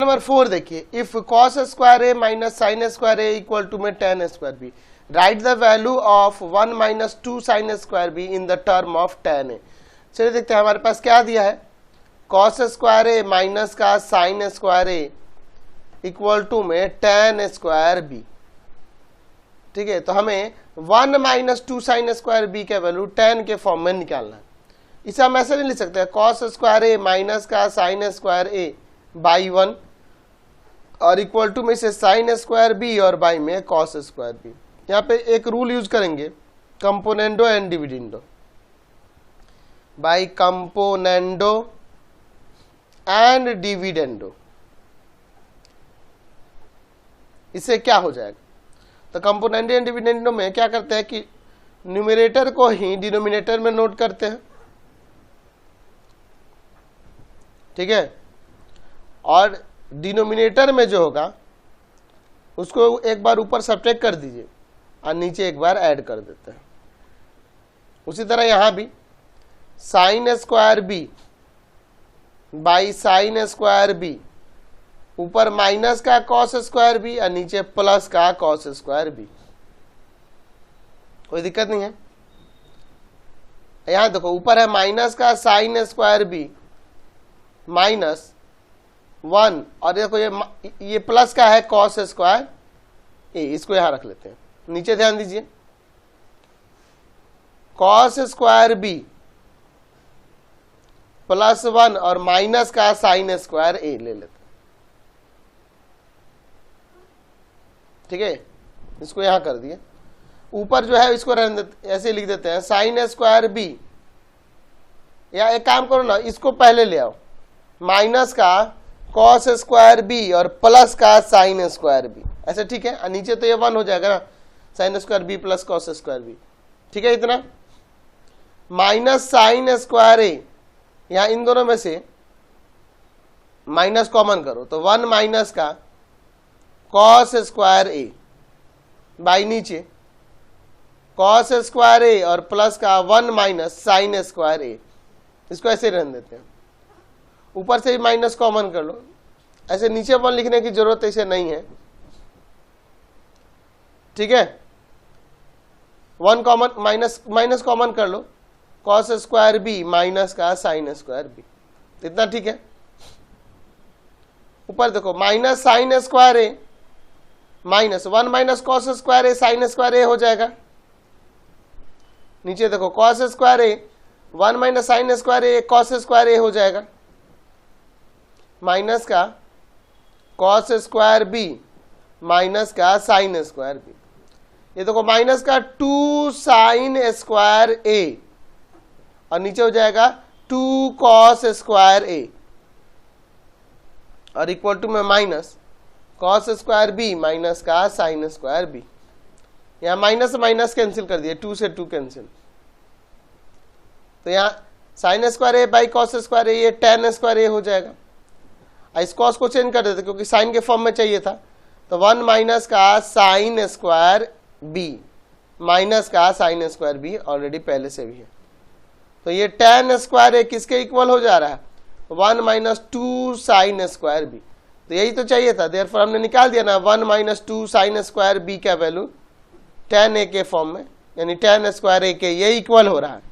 Number 4 देखिए, if cos square A minus sine square A equal to में tan square B, write the value of 1 minus 2 sine square B in the term of tan A. चलिए देखते हैं हमारे पास क्या दिया है, कॉस स्क्वायर ए माइनस का sine square A equal to में टेन स्क्वायर बी। ठीक है, तो हमें 1 माइनस 2 साइन स्क्वायर बी का वैल्यू 10 के फॉर्म में निकालना है। इसे हम ऐसे नहीं लिख सकते, कॉस स्क्वायर ए माइनस का साइन स्क्वायर ए बाई 1 और इक्वल टू में से साइन स्क्वायर बी और बाई में कॉस स्क्वायर बी। यहाँ पे एक रूल यूज करेंगे, componendo and dividendo, by componendo and dividendo. इससे क्या हो जाएगा, तो कंपोनेंडो एंड डिविडेंडो में क्या करते हैं कि न्यूमरेटर को ही डिनोमिनेटर में नोट करते हैं। ठीक है, और डिनोमिनेटर में जो होगा उसको एक बार ऊपर सब्ट्रैक्ट कर दीजिए और नीचे एक बार ऐड कर देते हैं। उसी तरह यहां भी sine square B by sine square B, ऊपर माइनस का कॉस स्क्वायर बी और नीचे प्लस का कॉस स्क्वायर बी। कोई दिक्कत नहीं है। यहां देखो ऊपर है माइनस का साइन स्क्वायर बी माइनस 1 और देखो ये प्लस का है कॉस स्क्वायर ए, इसको यहां रख लेते हैं। नीचे ध्यान दीजिए, कॉस स्क्वायर बी प्लस 1 और माइनस का साइन स्क्वायर ए ले लेते हैं। ठीक है, इसको यहां कर दिए। ऊपर जो है इसको ऐसे लिख देते हैं साइन स्क्वायर बी, या एक काम करो ना, इसको पहले ले आओ, माइनस का कॉस स्क्वायर बी और प्लस का साइन स्क्वायर बी, ऐसे। ठीक है, और नीचे तो ये 1 हो जाएगा ना, sine square B plus cos square B. ठीक है, इतना माइनस साइन स्क्वायर ए, यहां इन दोनों में से माइनस कॉमन करो तो 1 माइनस का कॉस स्क्वायर ए बाई नीचे कॉस स्क्वायर ए और प्लस का 1 माइनस साइन स्क्वायर ए। इसको ऐसे रहने देते हैं, ऊपर से ही माइनस कॉमन कर लो, ऐसे नीचे 1 लिखने की जरूरत ऐसे नहीं है। ठीक है, 1 कॉमन माइनस कॉमन कर लो, कॉस स्क्वायर बी माइनस का साइन स्क्वायर बी, इतना। ठीक है, ऊपर देखो minus sine square A minus 1 minus cos square A sign square ए हो जाएगा। नीचे देखो कॉस स्क्वायर ए 1 माइनस साइन स्क्वायर ए कॉस स्क्वायर ए हो जाएगा, माइनस का कॉस स्क्वायर बी माइनस का साइन स्क्वायर बी। ये देखो माइनस का 2 साइन स्क्वायर ए और नीचे हो जाएगा 2 कॉस स्क्वायर ए और इक्वल टू में minus cos square B minus का साइन स्क्वायर बी। यहां माइनस माइनस कैंसिल कर दिया, 2 से 2 कैंसिल, तो यहां sine square A by cos square A, ये टेन स्क्वायर ए हो जाएगा। इस कॉस को चेंज कर देते क्योंकि साइन के फॉर्म में चाहिए था, तो 1 माइनस का साइन स्क्वायर बी माइनस का साइन स्क्वायर बी ऑलरेडी पहले से भी है, तो ये टेन स्क्वायर ए किसके इक्वल हो जा रहा है, 1 माइनस 2 साइन स्क्वायर बी। तो यही तो चाहिए था, देयरफॉर हमने निकाल दिया ना 1 माइनस 2 साइन स्क्वायर बी का वैल्यू 10 ए के फॉर्म में, यानी 10 स्क्वायर ए के ये इक्वल हो रहा है।